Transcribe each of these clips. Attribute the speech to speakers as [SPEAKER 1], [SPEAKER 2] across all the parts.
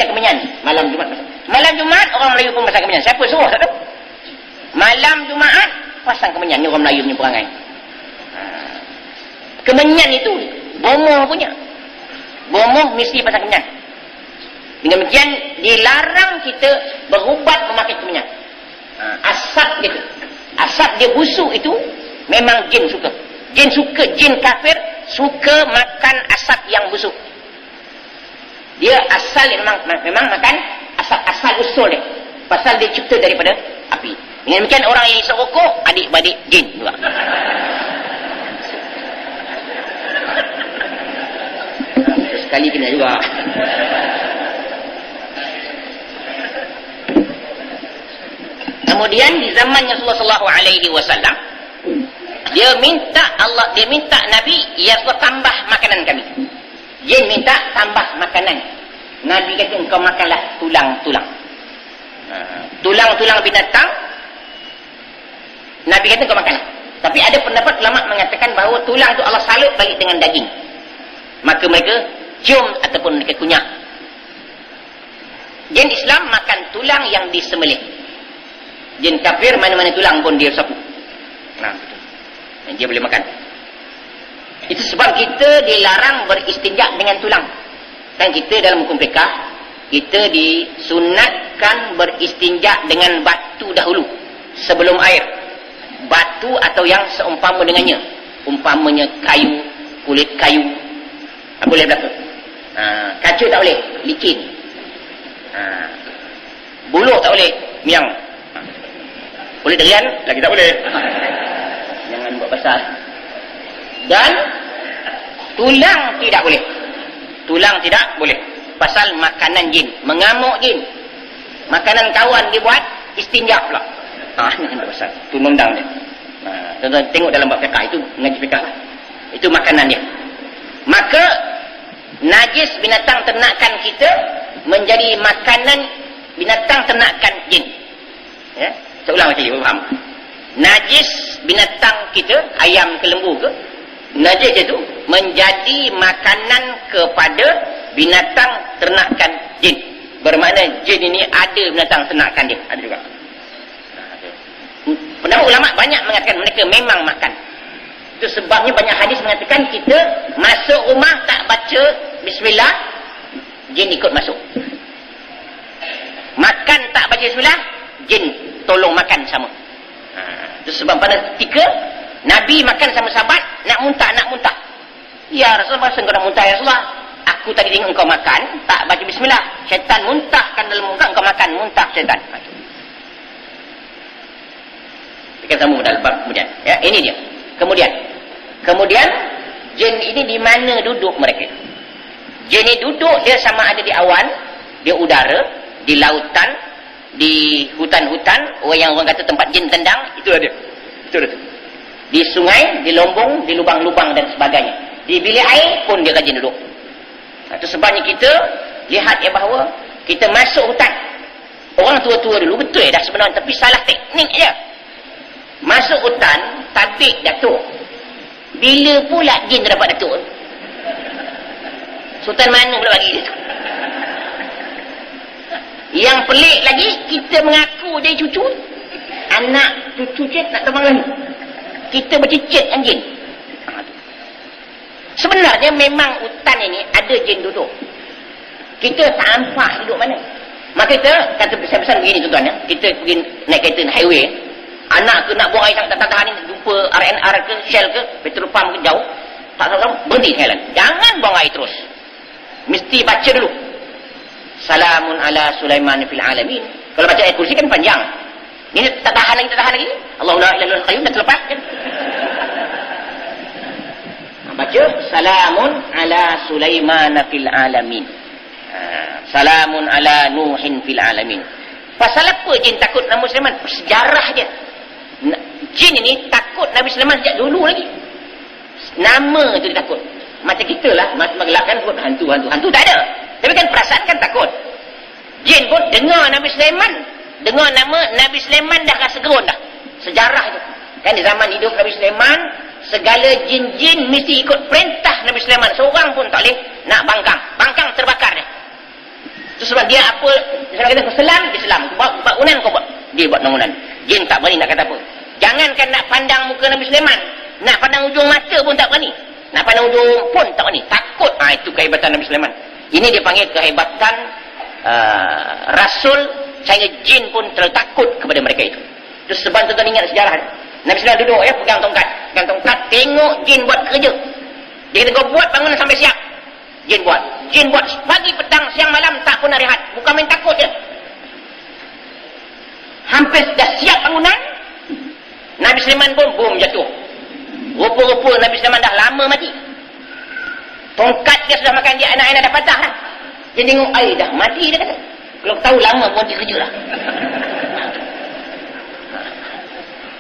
[SPEAKER 1] pasal kemenyan. Malam Jumaat. Malam Jumaat orang Melayu pun pasang kemenyan. Siapa suruh tak tahu? Malam Jumaat pasang kemenyan. Ni orang Melayu punya perangai. Kemenyan itu bomoh punya. Bomoh mesti pasang kemenyan. Dengan demikian dilarang kita berubat memakai kemenyan. Asap dia, asap dia busuk itu memang jin suka. Jin suka, jin kafir suka makan asap yang busuk. Dia asal memang makan asal usul dia. Pasal dia cipta daripada api. Dengan demikian orang yang isap rokok adik-beradik jin juga. Sekali kena juga. Kemudian di zamannya Rasulullah SAW, dia minta Nabi, ya Allah tambah makanan kami. Jin minta tambah makanan. Nabi kata engkau makanlah tulang-tulang. Tulang-tulang binatang. Nabi kata engkau makan. Tapi ada pendapat ulama mengatakan bahawa tulang itu Allah salut balik dengan daging. Maka mereka cium ataupun mereka kunyah. Jin Islam makan tulang yang disembelih. Jin kafir mana-mana tulang pun dia sapu. Nah, betul. Dia boleh makan. Itu sebab kita dilarang beristinja dengan tulang. Kan kita dalam hukum fiqh, kita disunatkan beristinja dengan batu dahulu sebelum air. Batu atau yang seumpama dengannya. Umpamanya kayu, kulit kayu. Boleh berlaku. Kacu tak boleh, licin. Buluh tak boleh, miang. Boleh derian, lagi tak boleh. Jangan buat pasal. Dan tulang tidak boleh. Tulang tidak boleh. Pasal makanan jin, mengamuk jin. Makanan kawan dibuat istinja pula. Ini pasal. Itu nundang dia. Tuan-tuan tengok dalam bab fiqh itu, mengaji fiqh lah. Itu makanan dia. Maka najis binatang ternakan kita menjadi makanan binatang ternakan jin. Ya? Saya ulang macam ni, faham? Najis binatang kita, ayam ke lembu ke, najis itu menjadi makanan kepada binatang ternakan jin. Bermakna jin ini ada binatang ternakan dia. Ada juga. Pendapat ulama banyak mengatakan mereka memang makan. Itu sebabnya banyak hadis mengatakan kita masuk rumah tak baca bismillah, jin ikut masuk. Makan tak baca bismillah, jin tolong makan sama. Itu sebab pada ketika Nabi makan sama sahabat, nak muntah. Ya Rasulullah, masa engkau nak muntah ya Rasulullah? Aku tadi tengok engkau makan, tak baca bismillah. Syaitan muntahkan dalam muka, engkau makan, muntah syaitan. Kita sambung dalam bab kemudian. Ya, ini dia. Kemudian jin ini di mana duduk mereka? Jin ini duduk dia sama ada di awan, di udara, di lautan, di hutan-hutan, yang orang kata tempat jin tendang, itulah dia. Itu. Di sungai, di lombong, di lubang-lubang dan sebagainya. Di bilik air pun dia rajin duduk. Itu sebabnya kita lihat ya bahawa kita masuk hutan. Orang tua-tua dulu betul dah sebenarnya, tapi salah teknik aja. Masuk hutan, tabik datuk. Bila pula jin dapat datuk? Sultan mana pula bagi dia tu? Yang pelik lagi, kita mengaku dia cucu. Anak cucu cik nak terbang lagi. Kita bercicit dengan jin. Sebenarnya memang hutan ini ada jin duduk. Kita tak nampak duduk mana. Maka kita kata pesan-pesan begini tuan-tuan ya. Kita pergi naik kereta highway. Anak ke nak buang air tak tahan ni, jumpa RNR ke, Shell ke, petrol pump ke jauh. Tak tahu, berhenti jalan. Jangan buang air terus. Mesti baca dulu. Salamun ala Sulaiman fil alamin. Kalau baca ayat kursi kan panjang. Ini tak tahan lagi. Allahu la ilaha illallah qayyum, dah terlepas kan. Baca salamun ala Sulaiman fil alamin. Salamun ala Nuhin fil alamin. Pasal apa jin takut Nabi Sulaiman? Sejarah dia. Jin ini takut Nabi Sulaiman sejak dulu lagi. Nama tu dia takut. Macam kita lah, masa menggelapkan sebut hantu tak ada. Tapi kan perasaan kan takut. Jin pun dengar Nabi Sulaiman, dengar nama Nabi Sulaiman dah rasa gerun dah. Sejarah tu. Kan di zaman hidup Nabi Sulaiman, segala jin-jin mesti ikut perintah Nabi Sulaiman. Seorang pun tak boleh nak bangkang. Bangkang terbakar dia. Itu sebab dia apa, misalnya kata kau selam, dia selam. Kau buat bangunan, kau buat. Dia buat bangunan. Jin tak berani nak kata apa. Jangankan nak pandang muka Nabi Sulaiman. Nak pandang ujung mata pun tak berani. Nak pandang ujung pun tak berani. Takut. Itu kehebatan Nabi Sulaiman. Ini dia panggil kehebatan Rasul. Sehingga jin pun terlalu takut kepada mereka itu. Itu sebab tuan-tuan ingat sejarah. Nabi Sulaiman duduk ya, pegang tongkat. Pegang tongkat, tengok jin buat kerja. Dia kata kau buat bangunan sampai siap. Jin buat. Jin buat pagi, petang, siang, malam tak pernah rehat. Bukan main takut je. Hampir dah siap bangunan. Nabi Sulaiman pun boom jatuh. Rupa-rupa Nabi Sulaiman dah lama mati. Tongkat dia sudah makan dia, anak-anak dah patah dah. Dia tengok air dah mati dia kata. Kalau tahu lama pun dia kerja lah.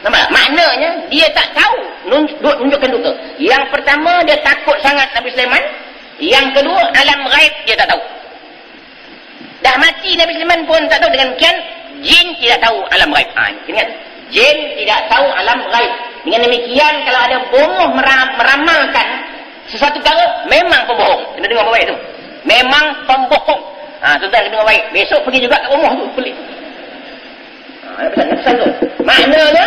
[SPEAKER 1] Nampak? Maknanya dia tak tahu nunjukkan duka. Yang pertama dia takut sangat Nabi Sulaiman. Yang kedua alam ghaib dia tak tahu. Dah mati Nabi Sulaiman pun tak tahu. Dengan demikian jin tidak tahu alam ghaib. Ingat, jin tidak tahu alam ghaib. Dengan demikian kalau ada bohong meramalkan sesuatu perkara, memang pembohong. Kena dengar baik tu. Memang pembohong. Tuan-tuan kena dengar baik. Besok pergi juga kat rumah tu pelik. Pesan tu. Maknanya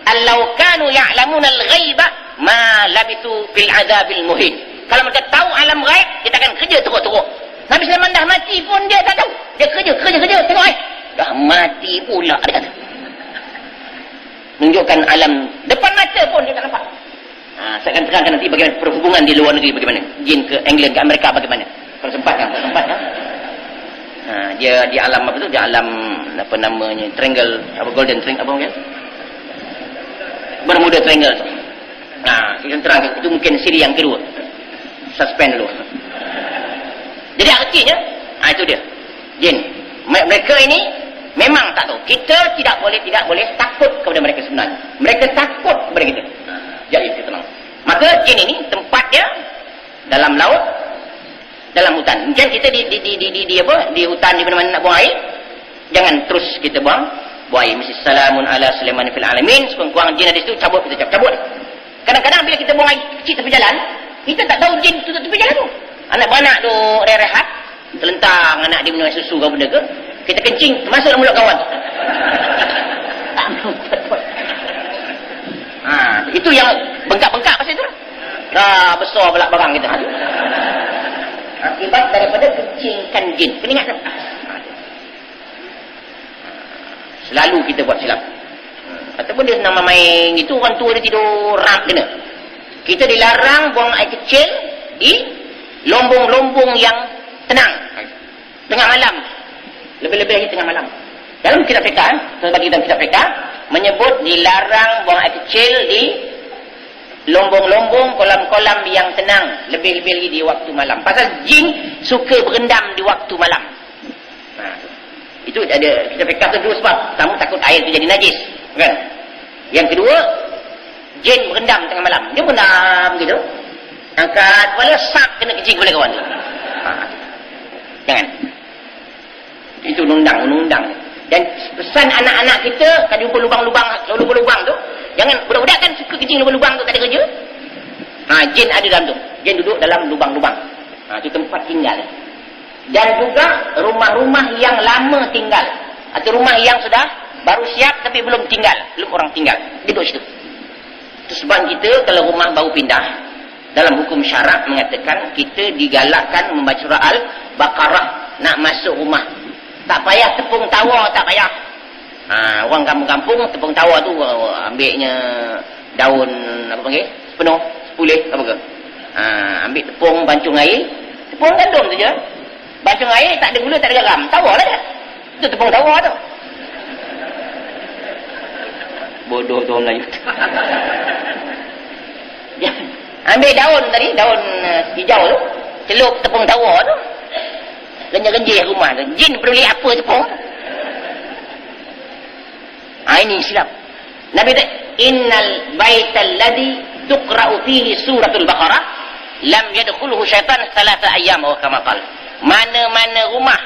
[SPEAKER 1] allau kanu ya'lamun al-ghaiba ma labitu fil azabil muhin. Kalau mereka tahu alam ghaib, kita akan kerja teruk-teruk. Nabi Sulaiman dah mati pun dia tak tahu. Dia kerja. Tengok dah mati pula dia kata. Menunjukkan alam depan mata pun dia tak nampak. Saya akan terangkan nanti bagaimana perhubungan di luar negeri bagaimana. Jin ke England ke Amerika bagaimana. Kalau sempat kan. Dia di alam apa tu? Di alam apa namanya? Triangle, apa golden triangle apa mungkin? Bermuda triangle tu. Kita terangkan itu mungkin siri yang kedua. Suspend dulu. Jadi artinya, itu dia. Jin. Mereka ini memang tak tahu. Kita tidak boleh takut kepada mereka sebenarnya. Mereka takut kepada kita. Jadi kita tenang. Maka jin ini tempatnya dalam laut, dalam hutan. Mungkin kita di hutan di mana-mana nak buang air, jangan terus kita buang air. Mesti salamun ala Sulaiman fil alamin. Sekurang-kurang jin ada situ cabut, kita cabut. Kadang-kadang bila kita buang air kecil tepi jalan, kita tak tahu jin tu tepi jalan tu. Anak-anak tu rehat, terlentang anak dia minum susu ke benda ke, kita kencing termasuk dalam mulut kawan tu. Itu yang bengkak-bengkak pasal tu. Besar pula barang kita. Akibat daripada kencingkan jin. Kena ingat tak? Selalu kita buat silap. Ataupun dia senang main itu, orang tua dia tidur rap kena. Kita dilarang buang air kecil di lombong-lombong yang tenang. Tengah malam. Lebih-lebih lagi tengah malam. Dalam kitab fiqh, bagi dalam kitab fiqh menyebut dilarang buang air kecil di lombong-lombong, kolam-kolam yang tenang. Lebih-lebih lagi di waktu malam. Pasal jin suka berendam di waktu malam. Itu ada kita fiqh tu dua sebab. Pertama, takut air itu jadi najis. Kan? Yang kedua, jin berendam tengah malam. Dia berendam gitu. Angkat kepala, sak kena kencing kepala kawan tu. Jangan. Itu undang-undang. Dan pesan anak-anak kita, kalau jumpa lubang-lubang tu, jangan, budak-budak kan suka kencing lubang-lubang tu, tak ada kerja. Jin ada dalam tu. Jin duduk dalam lubang-lubang. Itu tempat tinggal. Dan juga rumah-rumah yang lama tinggal. Atau rumah yang sudah baru siap tapi belum orang tinggal. Duduk situ. Itu sebab kita kalau rumah baru pindah, dalam hukum syarak mengatakan kita digalakkan membaca surah Al-Baqarah nak masuk rumah. Tak payah tepung tawa, tak payah. Orang kampung-kampung tepung tawa tu ambilnya daun apa panggil? Sepulih apa ke? Ambil tepung, bancung air. Tepung gandum tu je. Bancung air, tak ada gula, tak ada garam. Tawa lah dia. Itu tepung tawa tu. Bodoh tu orang Melayu. Ambil daun tadi, daun hijau tu, celup tepung tawa tu, genjih-genjih rumah tu. Jin peduli apa tepung? Ini silap. Nabi kata, innal baital ladzi tuqra'u fihi suratul Baqarah lam yadkhuluhu syaitan salasa ayyam wa kama qala. Mana-mana rumah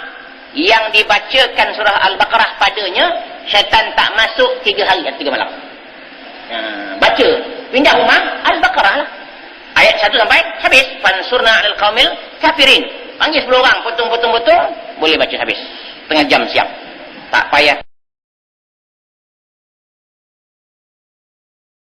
[SPEAKER 1] yang dibacakan surah Al-Baqarah padanya, syaitan tak masuk 3 hari atau 3 malam. Baca, pindah rumah Al-Baqarah lah. Ayat 1 sampai habis. Fansurna 'alal qaumil kafirin. Panggil 10 orang, potong-potong-potong. boleh baca habis. Setengah jam siap. Tak payah